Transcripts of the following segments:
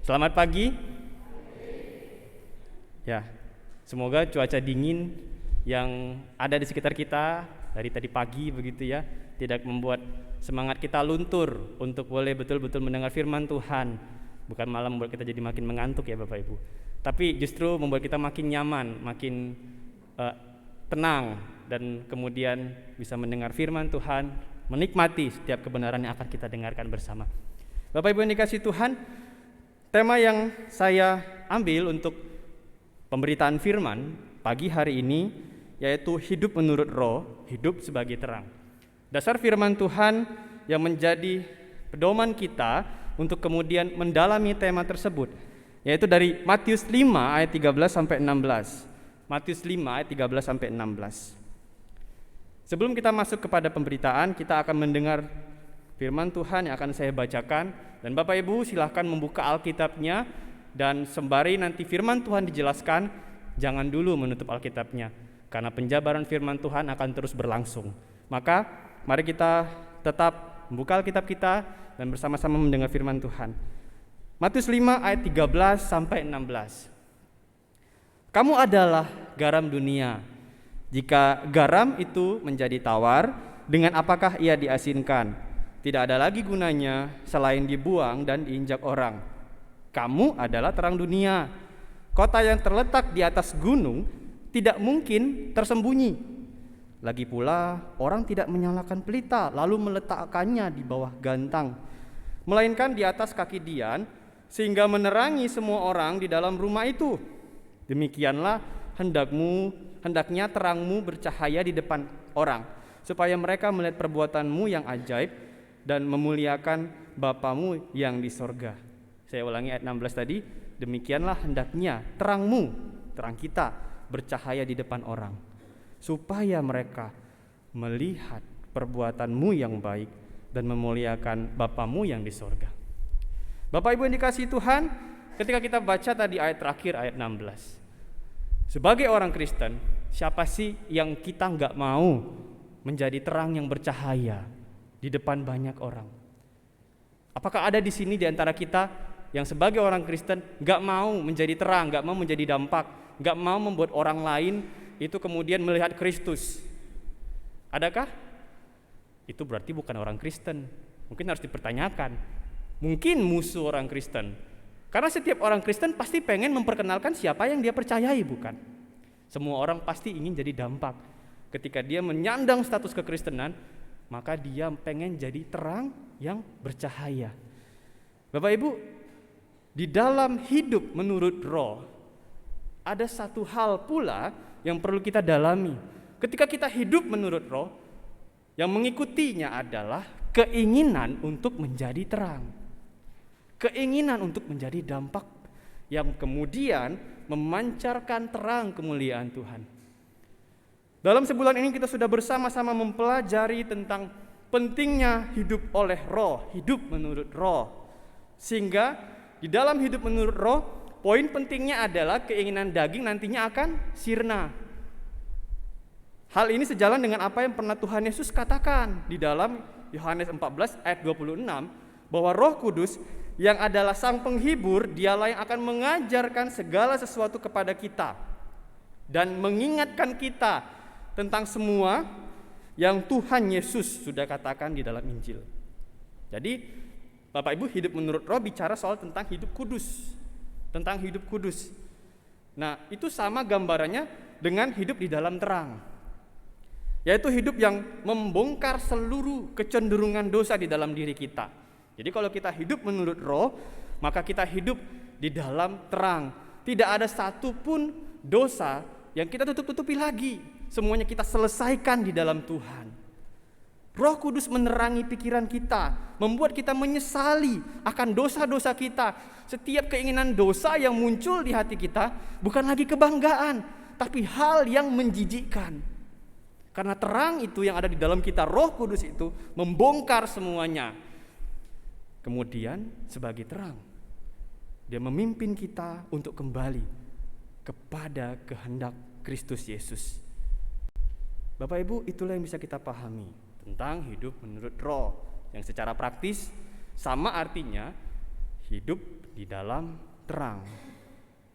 Selamat pagi. Ya, semoga cuaca dingin yang ada di sekitar kita dari tadi pagi begitu ya, tidak membuat semangat kita luntur untuk boleh betul-betul mendengar firman Tuhan. Bukan malah membuat kita jadi makin mengantuk ya Bapak Ibu, tapi justru membuat kita makin nyaman, makin tenang, dan kemudian bisa mendengar firman Tuhan, menikmati setiap kebenaran yang akan kita dengarkan bersama. Bapak Ibu yang dikasihi Tuhan, tema yang saya ambil untuk pemberitaan firman pagi hari ini yaitu hidup menurut roh, hidup sebagai terang. Dasar firman Tuhan yang menjadi pedoman kita untuk kemudian mendalami tema tersebut yaitu dari Matius 5 ayat 13 sampai 16. Matius 5 ayat 13 sampai 16. Sebelum kita masuk kepada pemberitaan, kita akan mendengar firman Tuhan yang akan saya bacakan, dan Bapak Ibu silahkan membuka Alkitabnya, dan sembari nanti firman Tuhan dijelaskan, jangan dulu menutup Alkitabnya, karena penjabaran firman Tuhan akan terus berlangsung. Maka mari kita tetap membuka Alkitab kita dan bersama-sama mendengar firman Tuhan. Matius 5 ayat 13 sampai 16. Kamu adalah garam dunia. Jika garam itu menjadi tawar, dengan apakah ia diasinkan? Tidak ada lagi gunanya selain dibuang dan diinjak orang. Kamu adalah terang dunia. Kota yang terletak di atas gunung tidak mungkin tersembunyi. Lagi pula, orang tidak menyalakan pelita lalu meletakkannya di bawah gantang, melainkan di atas kaki dian, sehingga menerangi semua orang di dalam rumah itu. Demikianlah hendaknya terangmu bercahaya di depan orang, supaya mereka melihat perbuatanmu yang ajaib dan memuliakan Bapamu yang di sorga. Saya ulangi ayat 16 tadi. Demikianlah hendaknya terangmu, terang kita, bercahaya di depan orang, supaya mereka melihat perbuatanmu yang baik dan memuliakan Bapamu yang di sorga. Bapak Ibu yang dikasihi Tuhan, ketika kita baca tadi ayat terakhir, ayat 16, sebagai orang Kristen, siapa sih yang kita nggak mau menjadi terang yang bercahaya di depan banyak orang? Apakah ada di sini di antara kita yang sebagai orang Kristen nggak mau menjadi terang, nggak mau menjadi dampak, nggak mau membuat orang lain itu kemudian melihat Kristus? Adakah? Itu berarti bukan orang Kristen. Mungkin harus dipertanyakan. Mungkin musuh orang Kristen. Karena setiap orang Kristen pasti pengen memperkenalkan siapa yang dia percayai, bukan? Semua orang pasti ingin jadi dampak. Ketika dia menyandang status kekristenan, maka dia pengen jadi terang yang bercahaya. Bapak Ibu, di dalam hidup menurut roh, ada satu hal pula yang perlu kita dalami. Ketika kita hidup menurut roh, yang mengikutinya adalah keinginan untuk menjadi terang. Keinginan untuk menjadi dampak yang kemudian memancarkan terang kemuliaan Tuhan. Dalam sebulan ini kita sudah bersama-sama mempelajari tentang pentingnya hidup oleh roh, hidup menurut roh. Sehingga di dalam hidup menurut roh, poin pentingnya adalah keinginan daging nantinya akan sirna. Hal ini sejalan dengan apa yang pernah Tuhan Yesus katakan di dalam Yohanes 14 ayat 26, bahwa Roh Kudus yang adalah sang penghibur, dialah yang akan mengajarkan segala sesuatu kepada kita dan mengingatkan kita tentang semua yang Tuhan Yesus sudah katakan di dalam Injil. Jadi Bapak Ibu, hidup menurut roh bicara soal tentang hidup kudus. Tentang hidup kudus. Nah, itu sama gambarannya dengan hidup di dalam terang, yaitu hidup yang membongkar seluruh kecenderungan dosa di dalam diri kita. Jadi kalau kita hidup menurut roh, maka kita hidup di dalam terang. Tidak ada satupun dosa yang kita tutup-tutupi lagi. Semuanya kita selesaikan di dalam Tuhan. Roh Kudus menerangi pikiran kita, membuat kita menyesali akan dosa-dosa kita. Setiap keinginan dosa yang muncul di hati kita bukan lagi kebanggaan, tapi hal yang menjijikkan. Karena terang itu yang ada di dalam kita, Roh Kudus itu membongkar semuanya. Kemudian sebagai terang, dia memimpin kita untuk kembali kepada kehendak Kristus Yesus. Bapak Ibu, itulah yang bisa kita pahami tentang hidup menurut roh, yang secara praktis sama artinya hidup di dalam terang.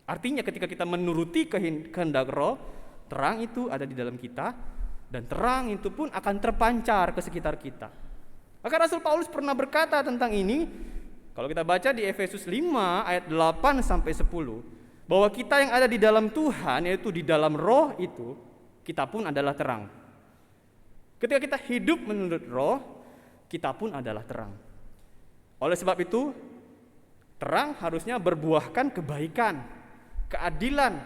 Artinya ketika kita menuruti kehendak Roh, terang itu ada di dalam kita, dan terang itu pun akan terpancar ke sekitar kita. Maka Rasul Paulus pernah berkata tentang ini, kalau kita baca di Efesus 5 ayat 8 sampai 10, bahwa kita yang ada di dalam Tuhan, yaitu di dalam Roh itu, kita pun adalah terang. Ketika kita hidup menurut Roh, kita pun adalah terang. Oleh sebab itu, terang harusnya berbuahkan kebaikan, keadilan,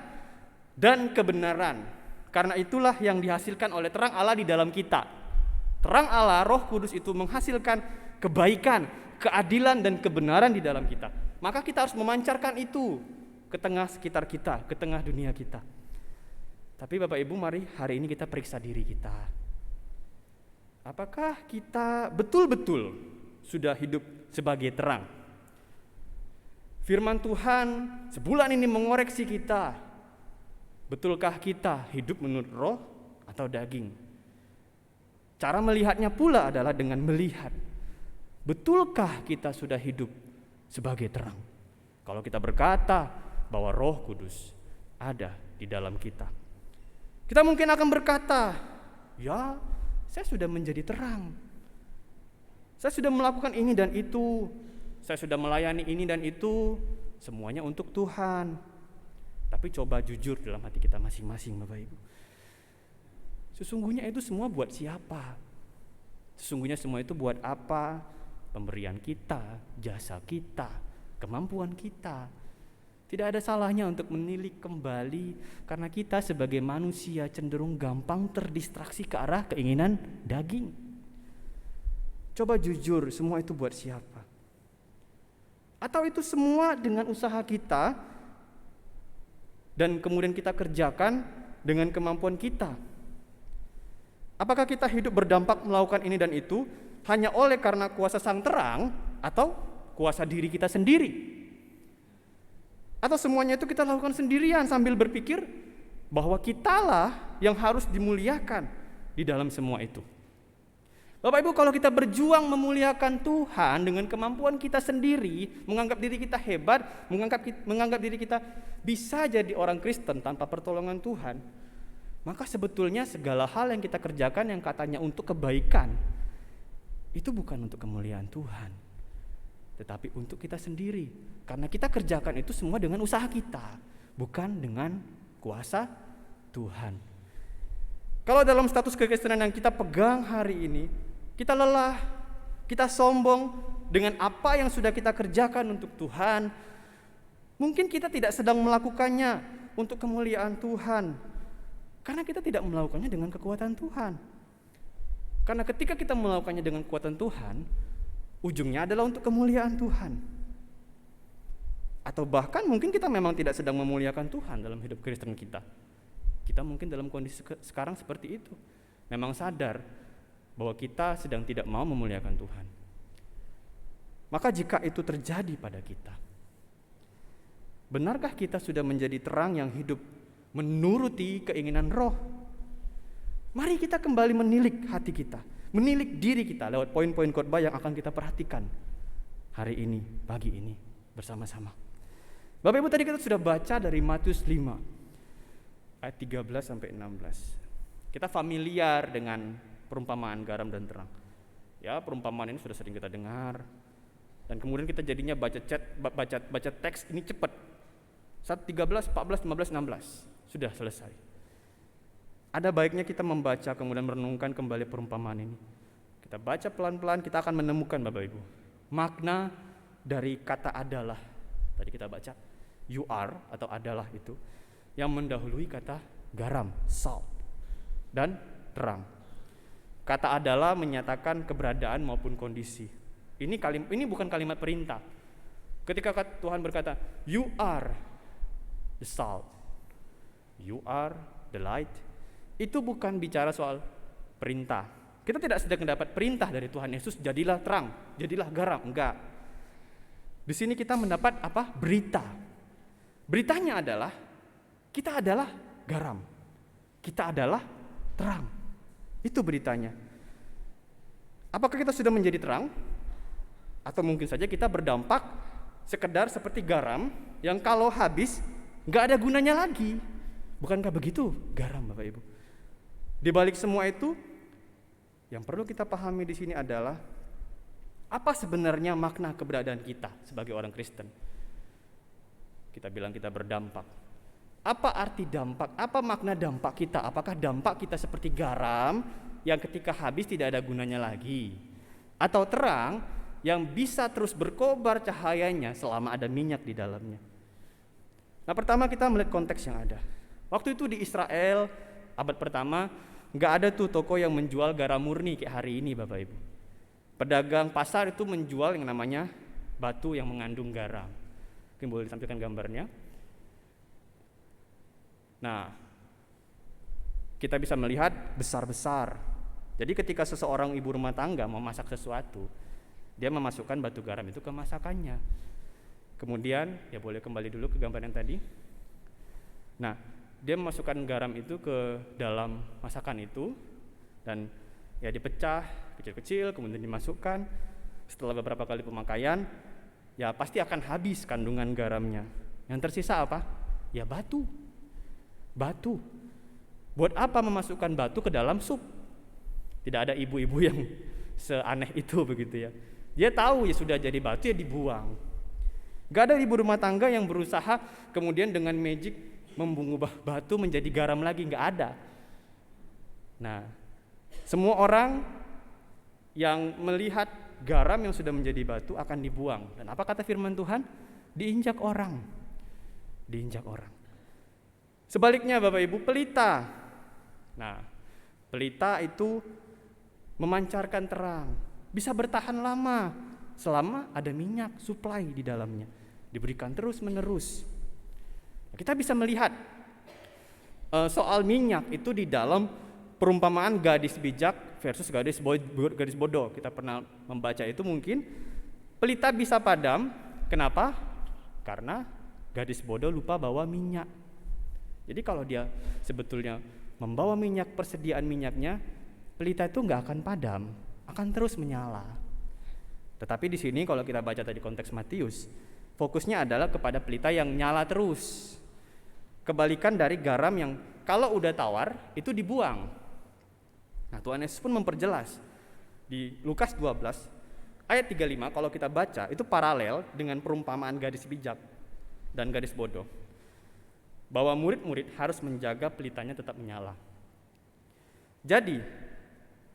dan kebenaran. Karena itulah yang dihasilkan oleh terang Allah di dalam kita. Terang Allah, Roh Kudus itu menghasilkan kebaikan, keadilan, dan kebenaran di dalam kita. Maka kita harus memancarkan itu ke tengah sekitar kita, ke tengah dunia kita. Tapi Bapak Ibu, mari hari ini kita periksa diri kita. Apakah kita betul-betul sudah hidup sebagai terang? Firman Tuhan sebulan ini mengoreksi kita. Betulkah kita hidup menurut roh atau daging? Cara melihatnya pula adalah dengan melihat. Betulkah kita sudah hidup sebagai terang? Kalau kita berkata bahwa Roh Kudus ada di dalam kita, kita mungkin akan berkata, ya, saya sudah menjadi terang. Saya sudah melakukan ini dan itu. Saya sudah melayani ini dan itu. Semuanya untuk Tuhan. Tapi coba jujur dalam hati kita masing-masing, Bapak Ibu. Sesungguhnya itu semua buat siapa? Sesungguhnya semua itu buat apa? Pemberian kita, jasa kita, kemampuan kita. Tidak ada salahnya untuk menilik kembali, karena kita sebagai manusia cenderung gampang terdistraksi ke arah keinginan daging. Coba jujur, semua itu buat siapa? Atau itu semua dengan usaha kita dan kemudian kita kerjakan dengan kemampuan kita? Apakah kita hidup berdampak melakukan ini dan itu hanya oleh karena kuasa sang terang atau kuasa diri kita sendiri? Atau semuanya itu kita lakukan sendirian sambil berpikir bahwa kitalah yang harus dimuliakan di dalam semua itu? Bapak Ibu, kalau kita berjuang memuliakan Tuhan dengan kemampuan kita sendiri, menganggap diri kita hebat, menganggap diri kita bisa jadi orang Kristen tanpa pertolongan Tuhan, maka sebetulnya segala hal yang kita kerjakan yang katanya untuk kebaikan, itu bukan untuk kemuliaan Tuhan, tetapi untuk kita sendiri. Karena kita kerjakan itu semua dengan usaha kita, bukan dengan kuasa Tuhan. Kalau dalam status kekristenan yang kita pegang hari ini, kita lelah, kita sombong dengan apa yang sudah kita kerjakan untuk Tuhan, mungkin kita tidak sedang melakukannya untuk kemuliaan Tuhan, karena kita tidak melakukannya dengan kekuatan Tuhan. Karena ketika kita melakukannya dengan kekuatan Tuhan, ujungnya adalah untuk kemuliaan Tuhan. Atau bahkan mungkin kita memang tidak sedang memuliakan Tuhan dalam hidup Kristen kita. Kita mungkin dalam kondisi sekarang seperti itu, memang sadar bahwa kita sedang tidak mau memuliakan Tuhan. Maka jika itu terjadi pada kita, benarkah kita sudah menjadi terang yang hidup menuruti keinginan roh? Mari kita kembali menilik hati kita, menilik diri kita lewat poin-poin khotbah yang akan kita perhatikan hari ini, pagi ini bersama-sama. Bapak Ibu, tadi kita sudah baca dari Matius 5 ayat 13 sampai 16. Kita familiar dengan perumpamaan garam dan terang. Ya, perumpamaan ini sudah sering kita dengar. Dan kemudian kita jadinya baca teks ini cepat. 13, 14, 15, 16 sudah selesai. Ada baiknya kita membaca kemudian merenungkan kembali perumpamaan ini. Kita baca pelan-pelan, kita akan menemukan Bapak Ibu makna dari kata adalah. Tadi kita baca you are atau adalah itu yang mendahului kata garam, salt, dan terang. Kata adalah menyatakan keberadaan maupun kondisi. Ini bukan kalimat perintah. Ketika Tuhan berkata, you are the salt, you are the light, itu bukan bicara soal perintah. Kita tidak sedang mendapat perintah dari Tuhan Yesus, jadilah terang, jadilah garam, enggak. Di sini kita mendapat apa? Berita. Beritanya adalah kita adalah garam, kita adalah terang. Itu beritanya. Apakah kita sudah menjadi terang? Atau mungkin saja kita berdampak sekedar seperti garam yang kalau habis nggak ada gunanya lagi. Bukankah begitu garam, Bapak Ibu? Di balik semua itu, yang perlu kita pahami di sini adalah apa sebenarnya makna keberadaan kita sebagai orang Kristen. Kita bilang kita berdampak. Apa arti dampak? Apa makna dampak kita? Apakah dampak kita seperti garam yang ketika habis tidak ada gunanya lagi? Atau terang yang bisa terus berkobar cahayanya selama ada minyak di dalamnya? Nah, pertama kita melihat konteks yang ada. Waktu itu di Israel abad pertama nggak ada tuh toko yang menjual garam murni kayak hari ini, Bapak Ibu. Pedagang pasar itu menjual yang namanya batu yang mengandung garam. Mungkin boleh ditampilkan gambarnya. Nah, kita bisa melihat besar-besar. Jadi ketika seseorang ibu rumah tangga mau masak sesuatu, dia memasukkan batu garam itu ke masakannya. Kemudian, ya boleh kembali dulu ke gambar yang tadi. Nah, dia memasukkan garam itu ke dalam masakan itu dan ya dipecah kecil-kecil, kemudian dimasukkan. Setelah beberapa kali pemakaian, ya pasti akan habis kandungan garamnya. Yang tersisa apa? Ya batu. Batu. Buat apa memasukkan batu ke dalam sup? Tidak ada ibu-ibu yang seaneh itu begitu ya. Dia tahu ya sudah jadi batu ya dibuang. Gak ada ibu rumah tangga yang berusaha kemudian dengan magic mengubah batu menjadi garam lagi, gak ada. Nah, semua orang yang melihat garam yang sudah menjadi batu akan dibuang. Dan apa kata firman Tuhan? Diinjak orang. Diinjak orang. Sebaliknya Bapak Ibu, pelita. Nah, pelita itu memancarkan terang, bisa bertahan lama selama ada minyak supply di dalamnya, diberikan terus menerus. Kita bisa melihat soal minyak itu di dalam perumpamaan gadis bijak versus gadis bodoh. Kita pernah membaca itu mungkin. Pelita bisa padam, kenapa? Karena gadis bodoh lupa bawa minyak. Jadi kalau dia sebetulnya membawa minyak, persediaan minyaknya, pelita itu nggak akan padam, akan terus menyala. Tetapi di sini kalau kita baca tadi konteks Matius, fokusnya adalah kepada pelita yang nyala terus. Kebalikan dari garam yang kalau udah tawar itu dibuang. Nah, Tuhan Yesus pun memperjelas di Lukas 12 ayat 35, kalau kita baca itu paralel dengan perumpamaan gadis bijak dan gadis bodoh, bahwa murid-murid harus menjaga pelitanya tetap menyala. Jadi,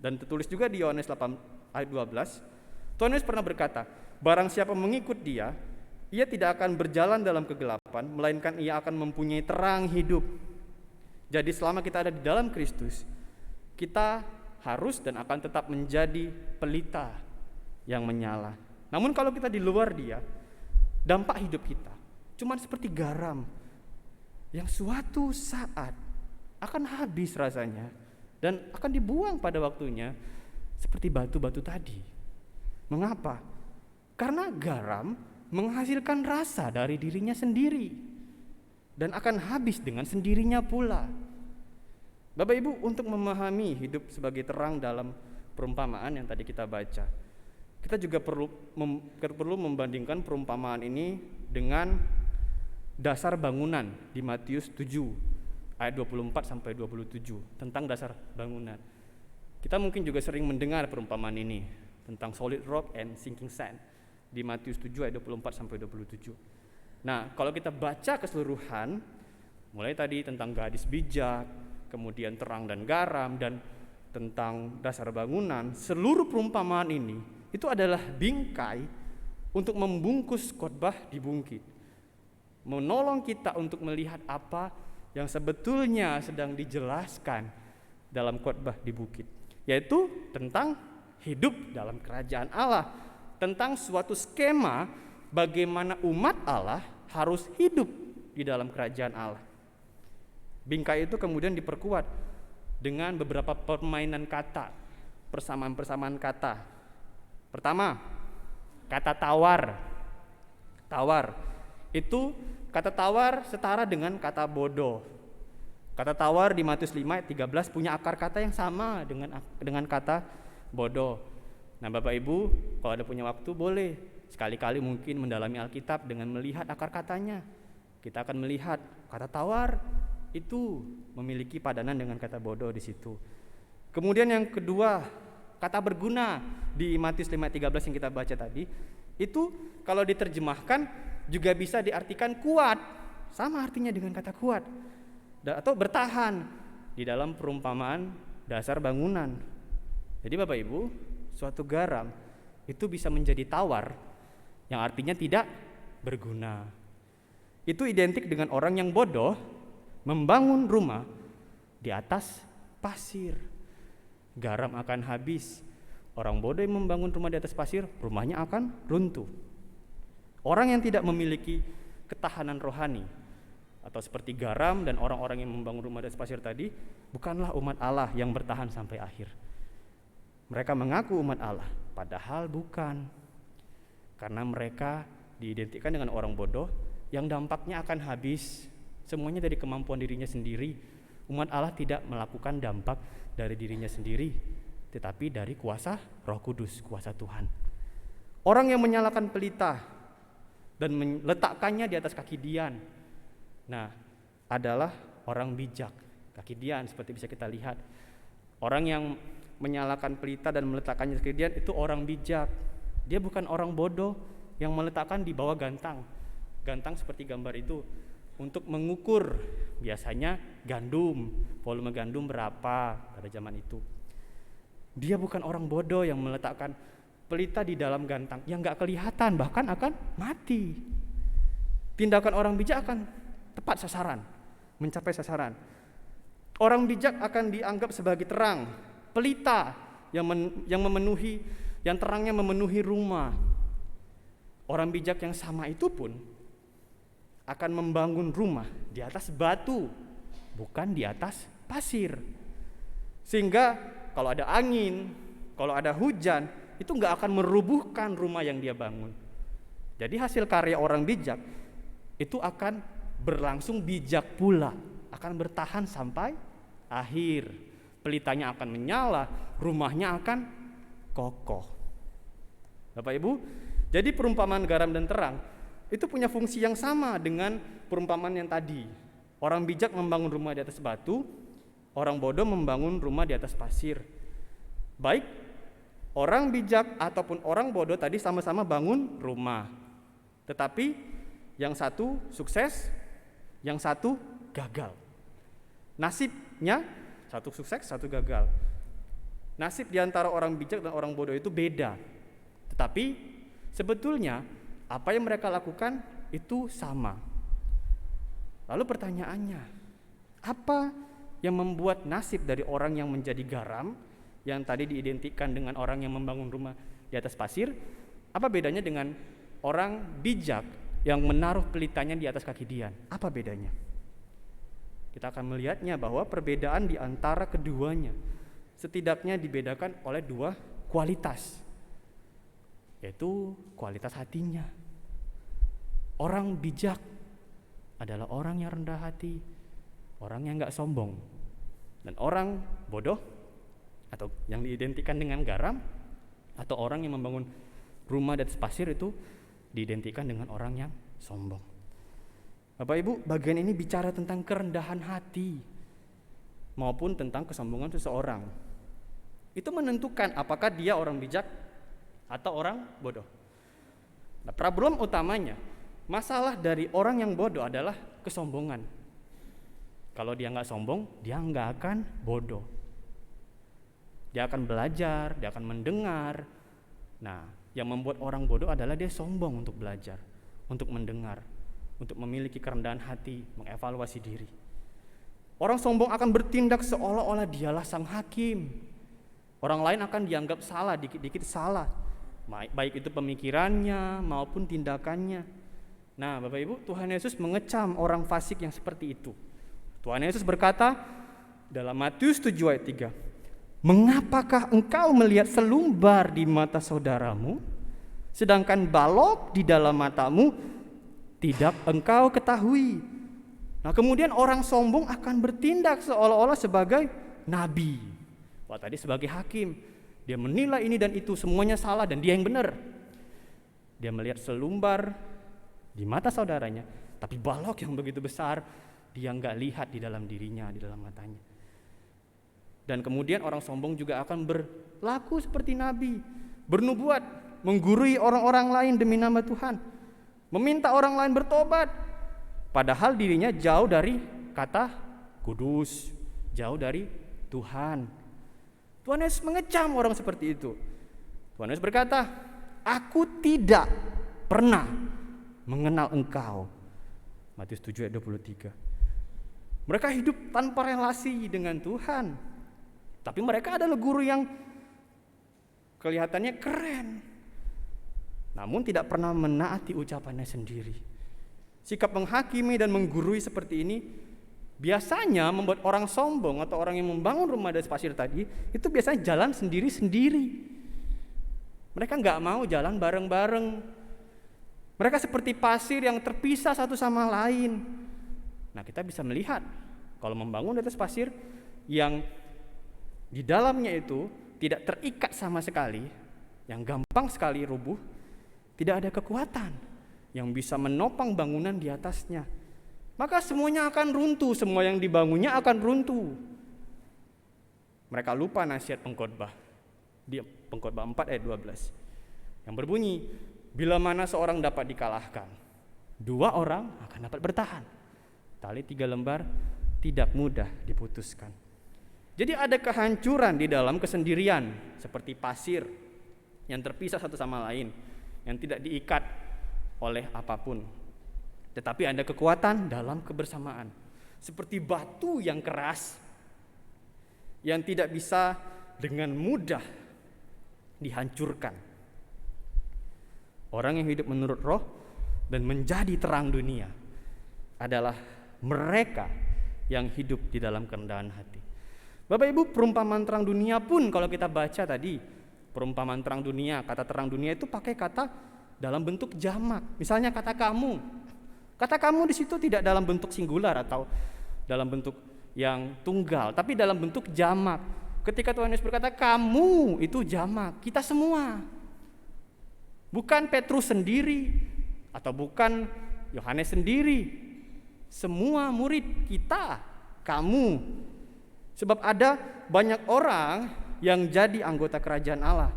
dan tertulis juga di Yohanes 8 ayat 12, Tuhan Yesus pernah berkata, barang siapa mengikut dia, ia tidak akan berjalan dalam kegelapan, melainkan ia akan mempunyai terang hidup. Jadi selama kita ada di dalam Kristus, kita harus dan akan tetap menjadi pelita yang menyala. Namun kalau kita di luar dia, dampak hidup kita cuma seperti garam yang suatu saat akan habis rasanya dan akan dibuang pada waktunya seperti batu-batu tadi. Mengapa? Karena garam menghasilkan rasa dari dirinya sendiri dan akan habis dengan sendirinya pula. Bapak Ibu, untuk memahami hidup sebagai terang dalam perumpamaan yang tadi kita baca, kita juga perlu membandingkan perumpamaan ini dengan dasar bangunan di Matius 7 ayat 24 sampai 27 tentang dasar bangunan. Kita mungkin juga sering mendengar perumpamaan ini tentang solid rock and sinking sand di Matius 7 ayat 24 sampai 27. Nah, kalau kita baca keseluruhan, mulai tadi tentang gadis bijak, kemudian terang dan garam, dan tentang dasar bangunan, seluruh perumpamaan ini itu adalah bingkai untuk membungkus khotbah di bukit, menolong kita untuk melihat apa yang sebetulnya sedang dijelaskan dalam khotbah di bukit, yaitu tentang hidup dalam kerajaan Allah, tentang suatu skema bagaimana umat Allah harus hidup di dalam kerajaan Allah. Bingkai itu kemudian diperkuat dengan beberapa permainan kata, persamaan-persamaan kata. Pertama, kata tawar. Tawar itu, kata tawar setara dengan kata bodoh. Kata tawar di Matius 5 ayat 13 punya akar kata yang sama dengan kata bodoh. Nah, Bapak Ibu, kalau ada punya waktu boleh sekali-kali mungkin mendalami Alkitab dengan melihat akar katanya. Kita akan melihat kata tawar itu memiliki padanan dengan kata bodoh di situ. Kemudian yang kedua, kata berguna di Matius 5:13 yang kita baca tadi, itu kalau diterjemahkan juga bisa diartikan kuat. Sama artinya dengan kata kuat. Atau bertahan di dalam perumpamaan dasar bangunan. Jadi Bapak Ibu, suatu garam itu bisa menjadi tawar yang artinya tidak berguna. Itu identik dengan orang yang bodoh membangun rumah di atas pasir. Garam akan habis. Orang bodoh yang membangun rumah di atas pasir, rumahnya akan runtuh. Orang yang tidak memiliki ketahanan rohani atau seperti garam dan orang-orang yang membangun rumah di atas pasir tadi, bukanlah umat Allah yang bertahan sampai akhir. Mereka mengaku umat Allah, padahal bukan. Karena mereka diidentikan dengan orang bodoh yang dampaknya akan habis, semuanya dari kemampuan dirinya sendiri. Umat Allah tidak melakukan dampak dari dirinya sendiri, tetapi dari kuasa Roh Kudus, kuasa Tuhan. Orang yang menyalakan pelita dan meletakkannya di atas kaki Dian, nah, adalah orang bijak. Kaki Dian seperti bisa kita lihat. Orang yang menyalakan pelita dan meletakkannya di kaki Dian itu orang bijak. Dia bukan orang bodoh yang meletakkan di bawah gantang. Gantang seperti gambar itu untuk mengukur biasanya gandum, volume gandum berapa pada zaman itu. Dia bukan orang bodoh yang meletakkan pelita di dalam gantang yang gak kelihatan, bahkan akan mati. Tindakan orang bijak akan tepat sasaran, mencapai sasaran. Orang bijak akan dianggap sebagai terang, pelita yang memenuhi, yang terangnya memenuhi rumah. Orang bijak yang sama itu pun akan membangun rumah di atas batu, bukan di atas pasir. Sehingga kalau ada angin, kalau ada hujan, itu gak akan merubuhkan rumah yang dia bangun. Jadi hasil karya orang bijak itu akan berlangsung bijak pula, akan bertahan sampai akhir. Pelitanya akan menyala, rumahnya akan kokoh. Bapak Ibu, jadi perumpamaan garam dan terang itu punya fungsi yang sama dengan perumpamaan yang tadi. Orang bijak membangun rumah di atas batu, orang bodoh membangun rumah di atas pasir. Baik orang bijak ataupun orang bodoh tadi sama-sama bangun rumah, tetapi yang satu sukses, yang satu gagal. Nasibnya satu sukses, satu gagal. Nasib di antara orang bijak dan orang bodoh itu beda. Tetapi sebetulnya apa yang mereka lakukan itu sama. Lalu pertanyaannya, apa yang membuat nasib dari orang yang menjadi garam, yang tadi diidentikan dengan orang yang membangun rumah di atas pasir, apa bedanya dengan orang bijak yang menaruh pelitanya di atas kaki Dian? Apa bedanya? Kita akan melihatnya bahwa perbedaan di antara keduanya setidaknya dibedakan oleh dua kualitas, yaitu kualitas hatinya. Orang bijak adalah orang yang rendah hati, orang yang gak sombong. Dan orang bodoh atau yang diidentikan dengan garam atau orang yang membangun rumah di atas pasir itu diidentikan dengan orang yang sombong. Bapak Ibu, bagian ini bicara tentang kerendahan hati maupun tentang kesombongan seseorang. Itu menentukan apakah dia orang bijak atau orang bodoh. Nah, problem utamanya, masalah dari orang yang bodoh adalah kesombongan. Kalau dia nggak sombong, dia nggak akan bodoh. Dia akan belajar, dia akan mendengar. Nah, yang membuat orang bodoh adalah dia sombong untuk belajar, untuk mendengar, untuk memiliki kerendahan hati, mengevaluasi diri. Orang sombong akan bertindak seolah-olah dialah sang hakim. Orang lain akan dianggap salah, dikit-dikit salah, baik itu pemikirannya maupun tindakannya. Nah, Bapak Ibu, Tuhan Yesus mengecam orang fasik yang seperti itu. Tuhan Yesus berkata dalam Matius 7 ayat 3, "Mengapakah engkau melihat selumbar di mata saudaramu, sedangkan balok di dalam matamu tidak engkau ketahui?" Nah, kemudian orang sombong akan bertindak seolah-olah sebagai nabi. Wah, tadi sebagai hakim, dia menilai ini dan itu, semuanya salah dan dia yang benar. Dia melihat selumbar di mata saudaranya, tapi balok yang begitu besar dia nggak lihat di dalam dirinya, di dalam matanya. Dan kemudian orang sombong juga akan berlaku seperti nabi, bernubuat, menggurui orang-orang lain demi nama Tuhan, meminta orang lain bertobat, padahal dirinya jauh dari kata kudus, jauh dari Tuhan. Tuhan Yesus mengecam orang seperti itu. Tuhan Yesus berkata, aku tidak pernah mengenal engkau. Matius 7 ayat 23. Mereka hidup tanpa relasi dengan Tuhan. Tapi mereka adalah guru yang kelihatannya keren, namun tidak pernah menaati ucapannya sendiri. Sikap menghakimi dan menggurui seperti ini biasanya membuat orang sombong atau orang yang membangun rumah dari pasir tadi itu biasanya jalan sendiri-sendiri. Mereka nggak mau jalan bareng-bareng. Mereka seperti pasir yang terpisah satu sama lain. Nah, kita bisa melihat kalau membangun di atas pasir yang di dalamnya itu tidak terikat sama sekali, yang gampang sekali rubuh, tidak ada kekuatan yang bisa menopang bangunan di atasnya. Maka semuanya akan runtuh, semua yang dibangunnya akan runtuh. Mereka lupa nasihat pengkhotbah di Pengkhotbah 4 ayat 12 yang berbunyi, bila mana seorang dapat dikalahkan, 2 orang akan dapat bertahan. Tali 3 lembar tidak mudah diputuskan. Jadi ada kehancuran di dalam kesendirian, seperti pasir yang terpisah satu sama lain, yang tidak diikat oleh apapun. Tetapi ada kekuatan dalam kebersamaan, seperti batu yang keras yang tidak bisa dengan mudah dihancurkan. Orang yang hidup menurut roh dan menjadi terang dunia adalah mereka yang hidup di dalam kerendahan hati. Bapak Ibu, perumpamaan terang dunia pun kalau kita baca tadi, perumpamaan terang dunia, kata terang dunia itu pakai kata dalam bentuk jamak. Misalnya kata kamu. Kata kamu di situ tidak dalam bentuk singular atau dalam bentuk yang tunggal, tapi dalam bentuk jamak. Ketika Tuhan Yesus berkata kamu, itu jamak, kita semua. Bukan Petrus sendiri atau bukan Yohanes sendiri. Semua murid kita, kamu. Sebab ada banyak orang yang jadi anggota kerajaan Allah,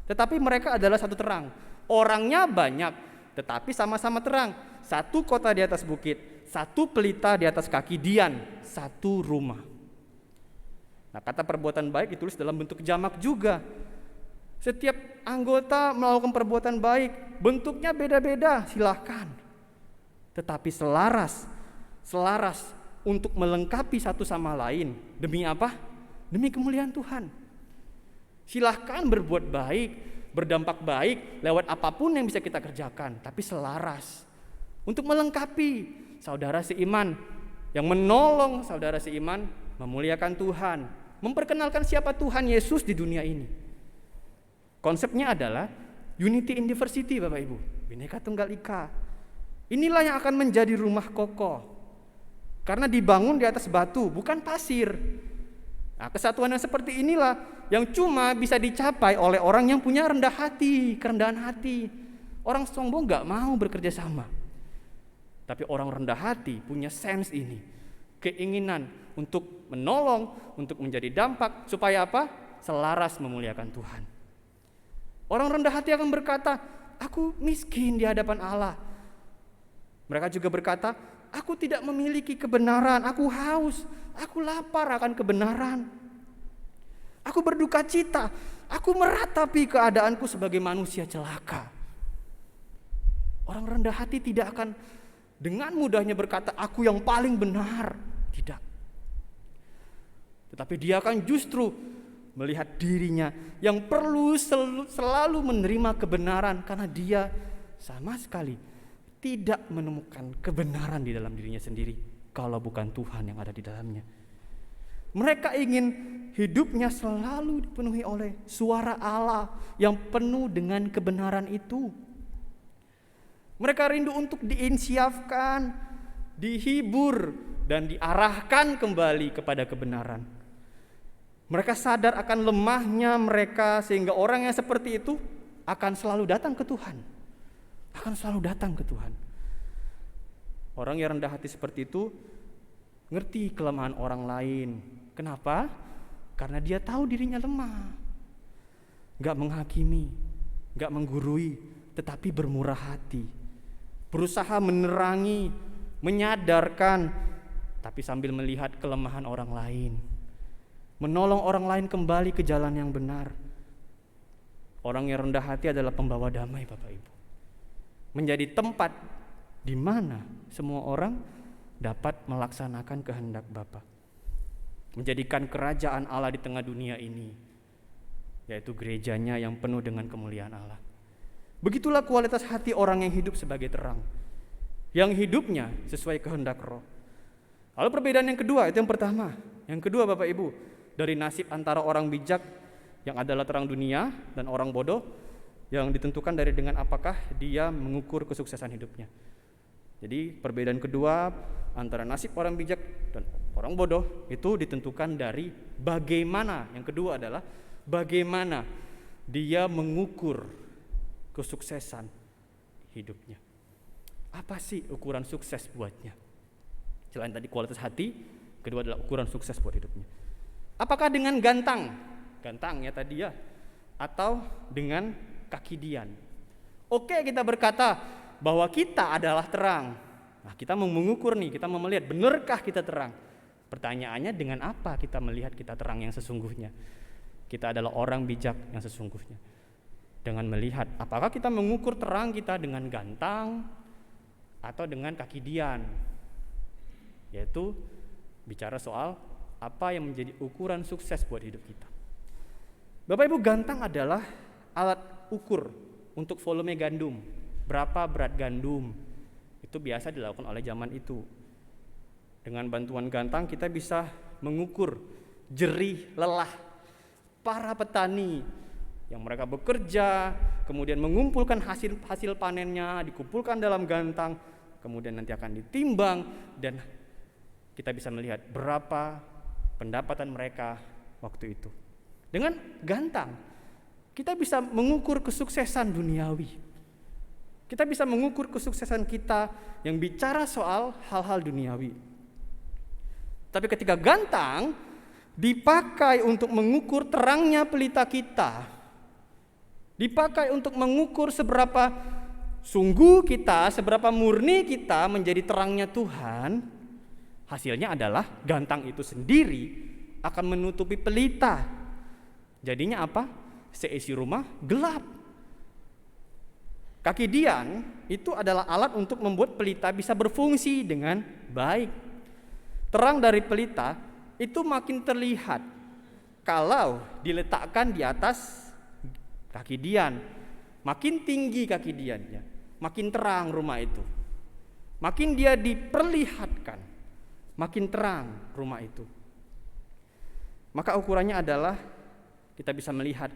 tetapi mereka adalah satu terang. Orangnya banyak, tetapi sama-sama terang. Satu kota di atas bukit, satu pelita di atas kaki dian, satu rumah. Nah, kata perbuatan baik ditulis dalam bentuk jamak juga. Setiap anggota melakukan perbuatan baik, bentuknya beda-beda, silahkan. Tetapi selaras untuk melengkapi satu sama lain. Demi apa? Demi kemuliaan Tuhan. Silahkan berbuat baik, berdampak baik lewat apapun yang bisa kita kerjakan, tapi selaras untuk melengkapi saudara seiman, yang menolong saudara seiman memuliakan Tuhan, memperkenalkan siapa Tuhan Yesus di dunia ini. Konsepnya adalah unity in diversity, Bapak Ibu, Bhinneka Tunggal Ika. Inilah yang akan menjadi rumah kokoh, karena dibangun di atas batu, bukan pasir. Nah, kesatuan yang seperti inilah yang cuma bisa dicapai oleh orang yang punya rendah hati, kerendahan hati. Orang sombong gak mau bekerja sama. Tapi orang rendah hati punya sense ini, keinginan untuk menolong, untuk menjadi dampak, supaya apa? Selaras memuliakan Tuhan. Orang rendah hati akan berkata, aku miskin di hadapan Allah. Mereka juga berkata, aku tidak memiliki kebenaran, aku haus, aku lapar akan kebenaran. Aku berduka cita, aku meratapi keadaanku sebagai manusia celaka. Orang rendah hati tidak akan dengan mudahnya berkata, aku yang paling benar. Tidak. Tetapi dia akan justru melihat dirinya yang perlu selalu menerima kebenaran, karena dia sama sekali tidak menemukan kebenaran di dalam dirinya sendiri kalau bukan Tuhan yang ada di dalamnya. Mereka ingin hidupnya selalu dipenuhi oleh suara Allah yang penuh dengan kebenaran itu. Mereka rindu untuk diinsyafkan, dihibur, dan diarahkan kembali kepada kebenaran. Mereka sadar akan lemahnya mereka, sehingga orang yang seperti itu akan selalu datang ke Tuhan. akan selalu datang ke Tuhan. Orang yang rendah hati seperti itu ngerti kelemahan orang lain. Kenapa? Karena dia tahu dirinya lemah. Gak menghakimi, gak menggurui, tetapi bermurah hati. Berusaha menerangi, menyadarkan, tapi sambil melihat kelemahan orang lain. Menolong orang lain kembali ke jalan yang benar. Orang yang rendah hati adalah pembawa damai, Bapak Ibu. Menjadi tempat di mana semua orang dapat melaksanakan kehendak Bapa. Menjadikan kerajaan Allah di tengah dunia ini, yaitu gerejanya yang penuh dengan kemuliaan Allah. Begitulah kualitas hati orang yang hidup sebagai terang, yang hidupnya sesuai kehendak Roh. Lalu perbedaan yang kedua, itu yang pertama. Yang kedua, Bapak Ibu, dari nasib antara orang bijak yang adalah terang dunia dan orang bodoh yang ditentukan dari dengan apakah dia mengukur kesuksesan hidupnya. Jadi perbedaan kedua antara nasib orang bijak dan orang bodoh itu ditentukan dari bagaimana. Yang kedua adalah bagaimana dia mengukur kesuksesan hidupnya. Apa sih ukuran sukses buatnya? Selain tadi kualitas hati, kedua adalah ukuran sukses buat hidupnya. Apakah dengan gantang ya tadi ya, atau dengan kaki dian? Oke, kita berkata bahwa kita adalah terang. Nah, kita mau mengukur nih, kita mau melihat benarkah kita terang. Pertanyaannya, dengan apa kita melihat kita terang yang sesungguhnya? Kita adalah orang bijak yang sesungguhnya. Dengan melihat apakah kita mengukur terang kita dengan gantang atau dengan kaki dian. Yaitu bicara soal apa yang menjadi ukuran sukses buat hidup kita. Bapak Ibu, gantang adalah alat ukur untuk volume gandum. Berapa berat gandum? Itu biasa dilakukan oleh zaman itu. Dengan bantuan gantang kita bisa mengukur jerih lelah para petani yang mereka bekerja, kemudian mengumpulkan hasil panennya, dikumpulkan dalam gantang, kemudian nanti akan ditimbang dan kita bisa melihat berapa pendapatan mereka waktu itu. Dengan gantang kita bisa mengukur kesuksesan duniawi. Kita bisa mengukur kesuksesan kita yang bicara soal hal-hal duniawi. Tapi ketika gantang dipakai untuk mengukur terangnya pelita kita, dipakai untuk mengukur seberapa sungguh kita, seberapa murni kita menjadi terangnya Tuhan, hasilnya adalah gantang itu sendiri akan menutupi pelita. Jadinya apa? Seisi rumah gelap. Kaki dian itu adalah alat untuk membuat pelita bisa berfungsi dengan baik. Terang dari pelita itu makin terlihat kalau diletakkan di atas kaki dian. Makin tinggi kaki diannya, makin terang rumah itu. Makin dia diperlihatkan, makin terang rumah itu. Maka ukurannya adalah kita bisa melihat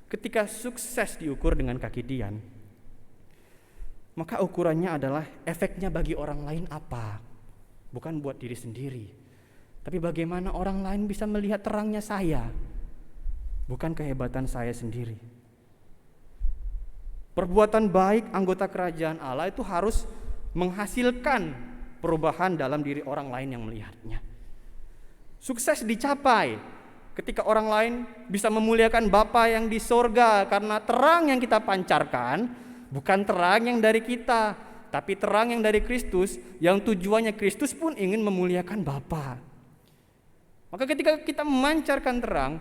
ketika sukses diukur dengan kaki dian, maka ukurannya adalah efeknya bagi orang lain apa? Bukan buat diri sendiri, tapi bagaimana orang lain bisa melihat terangnya saya, bukan kehebatan saya sendiri. Perbuatan baik anggota kerajaan Allah itu harus menghasilkan perubahan dalam diri orang lain yang melihatnya. Sukses dicapai ketika orang lain bisa memuliakan Bapa yang di sorga karena terang yang kita pancarkan bukan terang yang dari kita, tapi terang yang dari Kristus, yang tujuannya Kristus pun ingin memuliakan Bapa. Maka ketika kita memancarkan terang,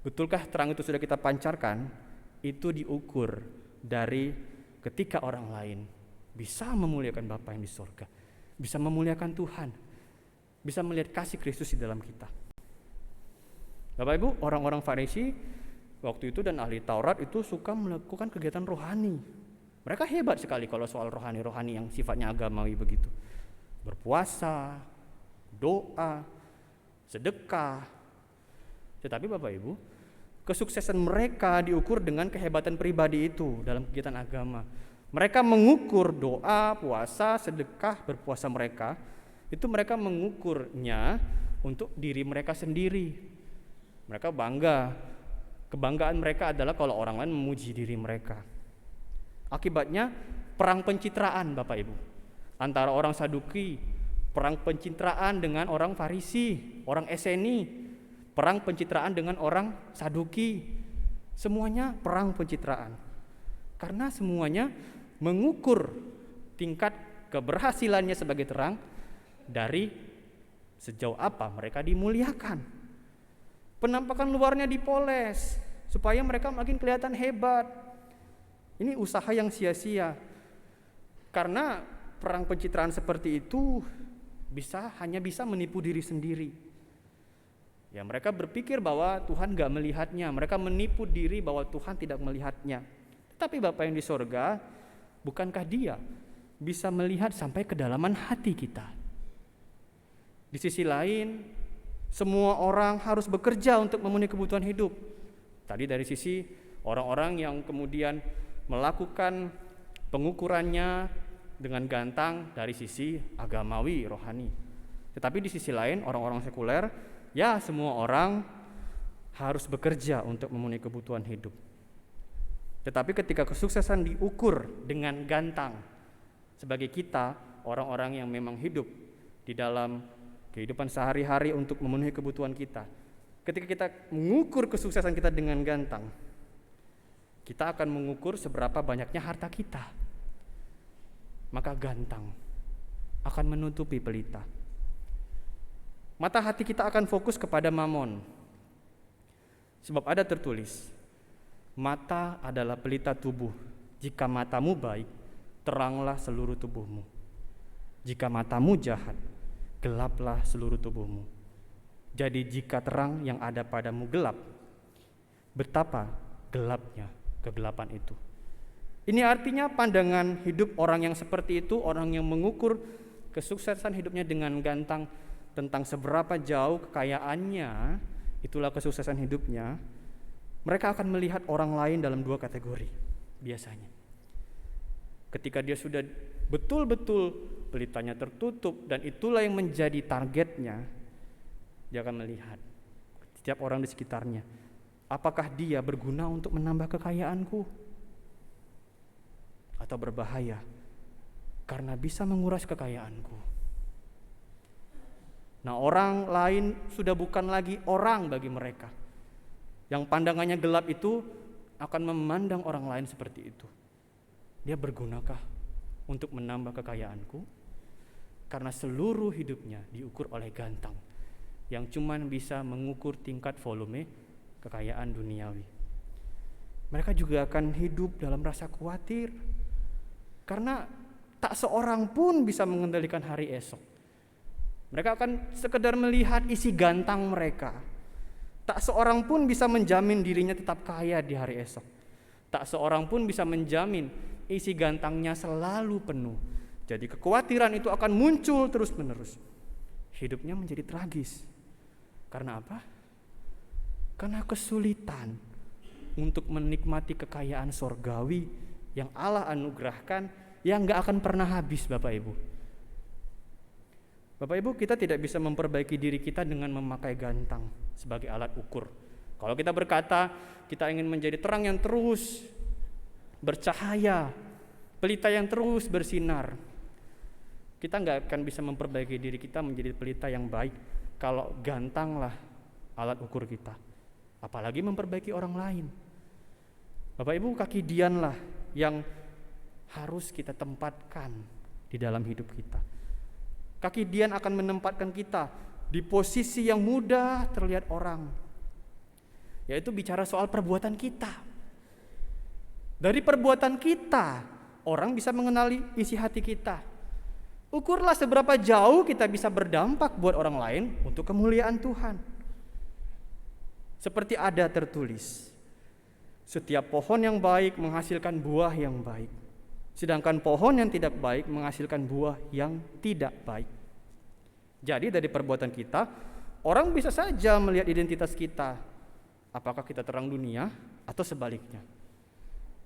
betulkah terang itu sudah kita pancarkan? Itu diukur dari ketika orang lain bisa memuliakan Bapa yang di sorga, bisa memuliakan Tuhan, bisa melihat kasih Kristus di dalam kita. Bapak Ibu, orang-orang Farisi waktu itu dan ahli Taurat itu suka melakukan kegiatan rohani. Mereka hebat sekali kalau soal rohani-rohani yang sifatnya agamawi begitu. Berpuasa, doa, sedekah. Tetapi Bapak Ibu, kesuksesan mereka diukur dengan kehebatan pribadi itu dalam kegiatan agama. Mereka mengukur doa, puasa, sedekah, berpuasa mereka, itu mereka mengukurnya untuk diri mereka sendiri. Mereka bangga. Kebanggaan mereka adalah kalau orang lain memuji diri mereka. Akibatnya perang pencitraan Bapak Ibu. Antara orang Saduki, perang pencitraan dengan orang Farisi, orang Eseni, perang pencitraan dengan orang Saduki. Semuanya perang pencitraan. Karena semuanya mengukur tingkat keberhasilannya sebagai terang dari sejauh apa mereka dimuliakan. Penampakan luarnya dipoles supaya mereka makin kelihatan hebat. Ini usaha yang sia-sia. Karena perang pencitraan seperti itu hanya bisa menipu diri sendiri. Ya, mereka berpikir bahwa Tuhan gak melihatnya. Mereka menipu diri bahwa Tuhan tidak melihatnya. Tapi Bapa yang di sorga, bukankah Dia bisa melihat sampai kedalaman hati kita? Di sisi lain, semua orang harus bekerja untuk memenuhi kebutuhan hidup. Tadi dari sisi orang-orang yang kemudian melakukan pengukurannya dengan gantang dari sisi agamawi, rohani. Tetapi di sisi lain, orang-orang sekuler, ya semua orang harus bekerja untuk memenuhi kebutuhan hidup. Tetapi ketika kesuksesan diukur dengan gantang, sebagai kita, orang-orang yang memang hidup di dalam kehidupan sehari-hari untuk memenuhi kebutuhan kita, ketika kita mengukur kesuksesan kita dengan gantang, kita akan mengukur seberapa banyaknya harta kita. Maka gantang akan menutupi pelita. Mata hati kita akan fokus kepada mamon. Sebab ada tertulis, mata adalah pelita tubuh. Jika matamu baik, teranglah seluruh tubuhmu. Jika matamu jahat, gelaplah seluruh tubuhmu. Jadi jika terang yang ada padamu gelap, betapa gelapnya kegelapan itu. Ini artinya pandangan hidup orang yang seperti itu, orang yang mengukur kesuksesan hidupnya dengan gantang tentang seberapa jauh kekayaannya, itulah kesuksesan hidupnya. Mereka akan melihat orang lain dalam dua kategori biasanya. Ketika dia sudah betul-betul pelitanya tertutup dan itulah yang menjadi targetnya, dia akan melihat setiap orang di sekitarnya. Apakah dia berguna untuk menambah kekayaanku? Atau berbahaya karena bisa menguras kekayaanku? Nah, orang lain sudah bukan lagi orang bagi mereka. Yang pandangannya gelap itu akan memandang orang lain seperti itu. Dia bergunakah untuk menambah kekayaanku? Karena seluruh hidupnya diukur oleh gantang yang cuman bisa mengukur tingkat volume kekayaan duniawi. Mereka juga akan hidup dalam rasa khawatir karena tak seorang pun bisa mengendalikan hari esok. Mereka akan sekedar melihat isi gantang mereka. Tak seorang pun bisa menjamin dirinya tetap kaya di hari esok. Tak seorang pun bisa menjamin isi gantangnya selalu penuh. Jadi kekhawatiran itu akan muncul terus-menerus. Hidupnya menjadi tragis. Karena apa? Karena kesulitan untuk menikmati kekayaan sorgawi yang Allah anugerahkan, yang gak akan pernah habis. Bapak Ibu, kita tidak bisa memperbaiki diri kita dengan memakai gantang sebagai alat ukur. Kalau kita berkata kita ingin menjadi terang yang terus bercahaya, pelita yang terus bersinar, kita gak akan bisa memperbaiki diri kita menjadi pelita yang baik kalau gantanglah alat ukur kita, apalagi memperbaiki orang lain. Bapak Ibu, kaki dianlah yang harus kita tempatkan di dalam hidup kita. Kaki dian akan menempatkan kita di posisi yang mudah terlihat orang, yaitu bicara soal perbuatan kita. Dari perbuatan kita, orang bisa mengenali isi hati kita. Ukurlah seberapa jauh kita bisa berdampak buat orang lain untuk kemuliaan Tuhan. Seperti ada tertulis, setiap pohon yang baik menghasilkan buah yang baik, sedangkan pohon yang tidak baik menghasilkan buah yang tidak baik. Jadi dari perbuatan kita, orang bisa saja melihat identitas kita, apakah kita terang dunia atau sebaliknya.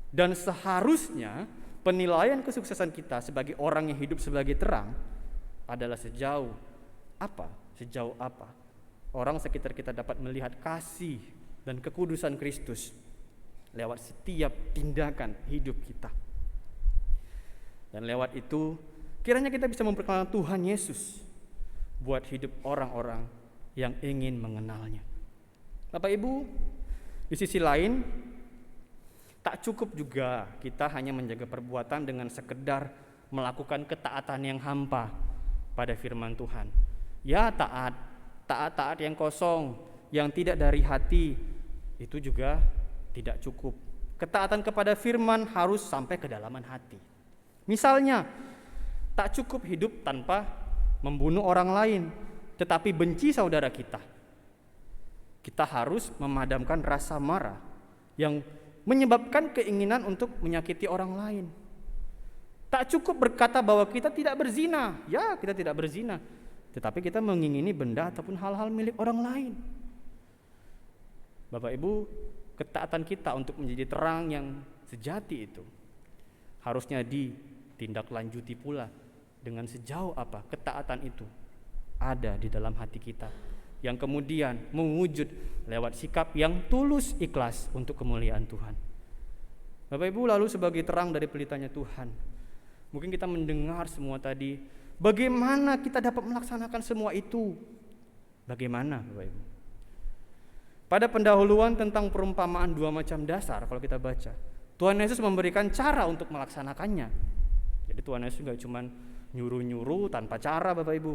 Dan seharusnya penilaian kesuksesan kita sebagai orang yang hidup sebagai terang adalah sejauh apa orang sekitar kita dapat melihat kasih dan kekudusan Kristus lewat setiap tindakan hidup kita. Dan lewat itu kiranya kita bisa memperkenalkan Tuhan Yesus buat hidup orang-orang yang ingin mengenalnya. Bapak Ibu, di sisi lain tak cukup juga kita hanya menjaga perbuatan dengan sekedar melakukan ketaatan yang hampa pada firman Tuhan. Ya taat yang kosong, yang tidak dari hati, itu juga tidak cukup. Ketaatan kepada firman harus sampai ke dalaman hati. Misalnya, tak cukup hidup tanpa membunuh orang lain, tetapi benci saudara kita. Kita harus memadamkan rasa marah yang menyebabkan keinginan untuk menyakiti orang lain. Tak cukup berkata bahwa kita tidak berzina. Ya, kita tidak berzina, tetapi kita mengingini benda ataupun hal-hal milik orang lain. Bapak Ibu, ketaatan kita untuk menjadi terang yang sejati itu harusnya ditindaklanjuti pula dengan sejauh apa ketaatan itu ada di dalam hati kita, yang kemudian mewujud lewat sikap yang tulus ikhlas untuk kemuliaan Tuhan. Bapak Ibu, lalu sebagai terang dari pelitanya Tuhan, mungkin kita mendengar semua tadi, bagaimana kita dapat melaksanakan semua itu? Bagaimana Bapak Ibu? Pada pendahuluan tentang perumpamaan 2 macam dasar, kalau kita baca, Tuhan Yesus memberikan cara untuk melaksanakannya. Jadi Tuhan Yesus gak cuma nyuruh-nyuruh tanpa cara Bapak Ibu.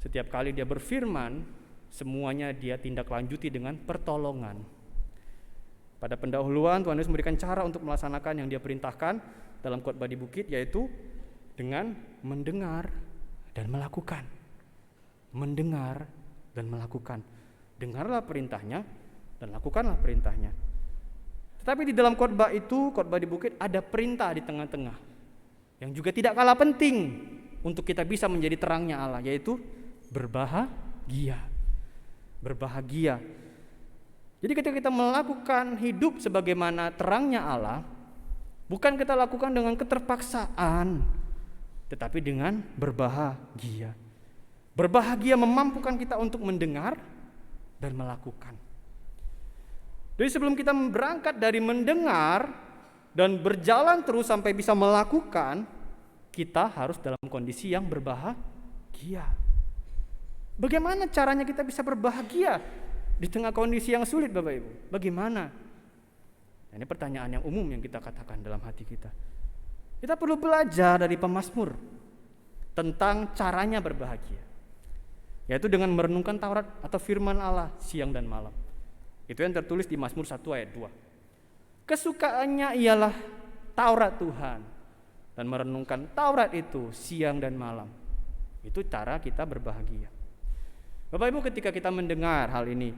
Setiap kali dia berfirman, semuanya dia tindak lanjuti dengan pertolongan. Pada pendahuluan Tuhan Yesus memberikan cara untuk melaksanakan yang dia perintahkan dalam khotbah di bukit, yaitu dengan mendengar dan melakukan. Mendengar dan melakukan. Dengarlah perintahnya dan lakukanlah perintahnya. Tetapi di dalam khotbah itu, khotbah di bukit, ada perintah di tengah-tengah yang juga tidak kalah penting untuk kita bisa menjadi terangnya Allah, yaitu berbahagia. Berbahagia. Jadi ketika kita melakukan hidup sebagaimana terangnya Allah, bukan kita lakukan dengan keterpaksaan, tetapi dengan berbahagia. Berbahagia memampukan kita untuk mendengar dan melakukan. Jadi sebelum kita berangkat dari mendengar dan berjalan terus sampai bisa melakukan, kita harus dalam kondisi yang berbahagia. Bagaimana caranya kita bisa berbahagia di tengah kondisi yang sulit Bapak Ibu? Bagaimana? Nah, ini pertanyaan yang umum yang kita katakan dalam hati kita. Kita perlu belajar dari pemazmur tentang caranya berbahagia, yaitu dengan merenungkan Taurat atau firman Allah siang dan malam. Itu yang tertulis di Mazmur 1 ayat 2. Kesukaannya ialah Taurat Tuhan, dan merenungkan Taurat itu siang dan malam. Itu cara kita berbahagia. Bapak Ibu, ketika kita mendengar hal ini,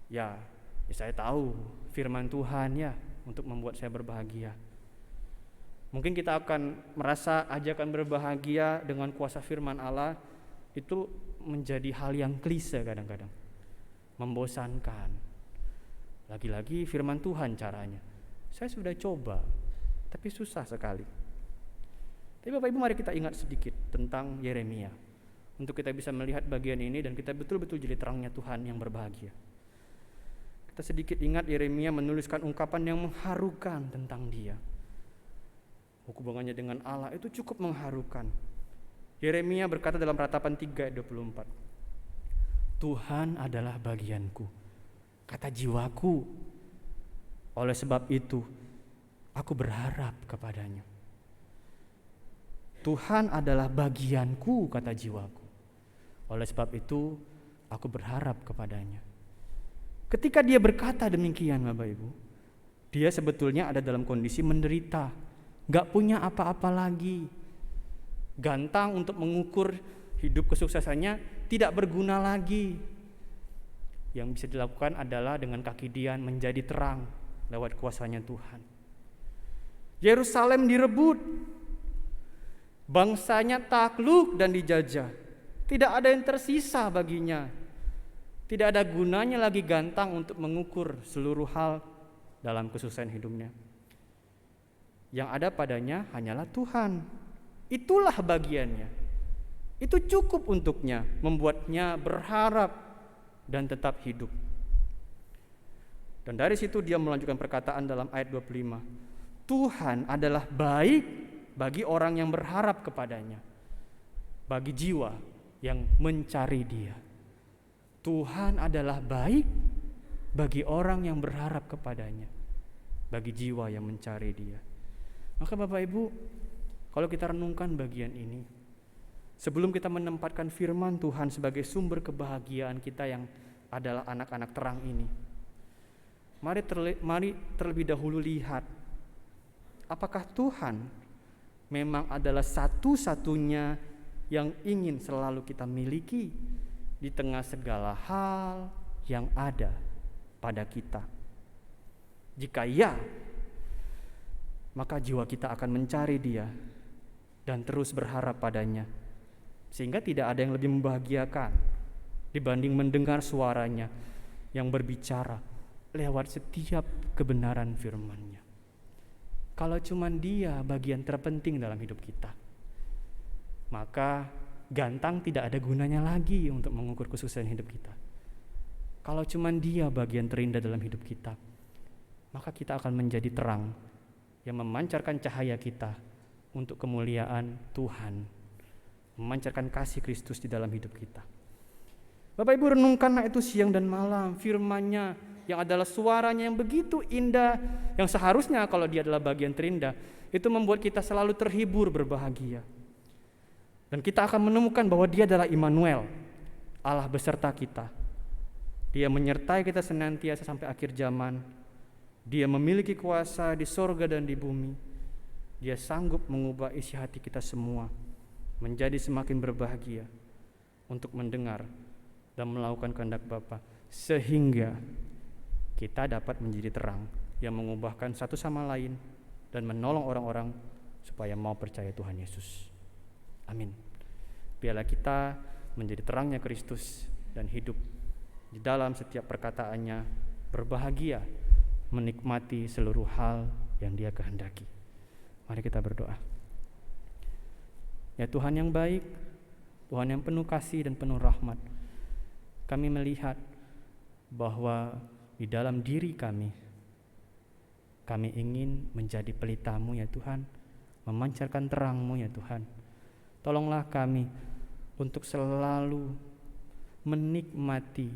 ya saya tahu firman Tuhan ya untuk membuat saya berbahagia. Mungkin kita akan merasa ajakan berbahagia dengan kuasa firman Allah itu menjadi hal yang klise kadang-kadang, membosankan. Lagi-lagi firman Tuhan caranya, saya sudah coba tapi susah sekali. Tapi Bapak Ibu, mari kita ingat sedikit tentang Yeremia untuk kita bisa melihat bagian ini dan kita betul-betul jadi terangnya Tuhan yang berbahagia. Kita sedikit ingat Yeremia menuliskan ungkapan yang mengharukan tentang dia. Hubungannya dengan Allah itu cukup mengharukan. Yeremia berkata dalam Ratapan 3 ayat 24, Tuhan adalah bagianku, kata jiwaku. Oleh sebab itu, aku berharap kepadanya. Tuhan adalah bagianku, kata jiwaku. Oleh sebab itu, aku berharap kepadanya. Ketika dia berkata demikian, Bapak Ibu, dia sebetulnya ada dalam kondisi menderita, gak punya apa-apa lagi. Gantang untuk mengukur hidup kesuksesannya tidak berguna lagi. Yang bisa dilakukan adalah dengan kaki dia menjadi terang lewat kuasanya Tuhan. Yerusalem direbut, bangsanya takluk dan dijajah. Tidak ada yang tersisa baginya. Tidak ada gunanya lagi gantang untuk mengukur seluruh hal dalam kesuksesan hidupnya. Yang ada padanya hanyalah Tuhan. Itulah bagiannya. Itu cukup untuknya, membuatnya berharap dan tetap hidup. Dan dari situ dia melanjutkan perkataan dalam ayat 25. Tuhan adalah baik bagi orang yang berharap kepadanya, bagi jiwa yang mencari Dia. Tuhan adalah baik bagi orang yang berharap kepadanya, bagi jiwa yang mencari Dia. Maka Bapak Ibu, kalau kita renungkan bagian ini, sebelum kita menempatkan firman Tuhan sebagai sumber kebahagiaan kita yang adalah anak-anak terang ini, mari terlebih dahulu lihat, apakah Tuhan memang adalah satu-satunya yang ingin selalu kita miliki di tengah segala hal yang ada pada kita. Jika ya, maka jiwa kita akan mencari Dia dan terus berharap padanya, sehingga tidak ada yang lebih membahagiakan dibanding mendengar suaranya yang berbicara lewat setiap kebenaran firman-Nya. Kalau cuma Dia bagian terpenting dalam hidup kita, maka gantang tidak ada gunanya lagi untuk mengukur kesuksesan hidup kita. Kalau cuma Dia bagian terindah dalam hidup kita, maka kita akan menjadi terang yang memancarkan cahaya kita untuk kemuliaan Tuhan, memancarkan kasih Kristus di dalam hidup kita. Bapak Ibu, renungkanlah itu siang dan malam, firman-Nya yang adalah suaranya yang begitu indah, yang seharusnya kalau Dia adalah bagian terindah, itu membuat kita selalu terhibur, berbahagia. Dan kita akan menemukan bahwa Dia adalah Immanuel, Allah beserta kita. Dia menyertai kita senantiasa sampai akhir zaman. Dia memiliki kuasa di sorga dan di bumi. Dia sanggup mengubah isi hati kita semua menjadi semakin berbahagia untuk mendengar dan melakukan kehendak Bapa, sehingga kita dapat menjadi terang yang mengubahkan satu sama lain dan menolong orang-orang supaya mau percaya Tuhan Yesus. Amin. Biarlah kita menjadi terangnya Kristus dan hidup di dalam setiap perkataannya, berbahagia, menikmati seluruh hal yang Dia kehendaki. Mari kita berdoa. Ya Tuhan yang baik, Tuhan yang penuh kasih dan penuh rahmat, kami melihat bahwa di dalam diri kami ingin menjadi pelita-Mu ya Tuhan, memancarkan terang-Mu ya Tuhan. Tolonglah kami untuk selalu menikmati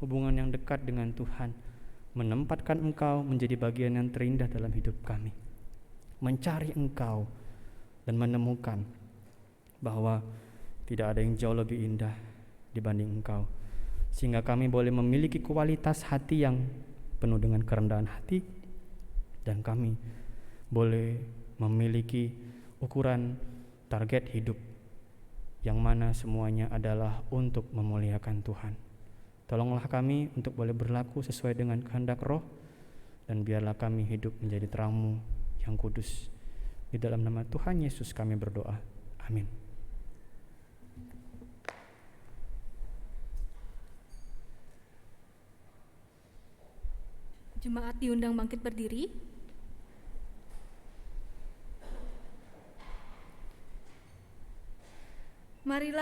hubungan yang dekat dengan Tuhan, menempatkan Engkau menjadi bagian yang terindah dalam hidup kami, mencari Engkau dan menemukan bahwa tidak ada yang jauh lebih indah dibanding Engkau, sehingga kami boleh memiliki kualitas hati yang penuh dengan kerendahan hati, dan kami boleh memiliki ukuran target hidup yang mana semuanya adalah untuk memuliakan Tuhan. Tolonglah kami untuk boleh berlaku sesuai dengan kehendak Roh, dan biarlah kami hidup menjadi terang-Mu yang kudus. Di dalam nama Tuhan Yesus kami berdoa. Amin. Jemaat diundang bangkit berdiri. Marilah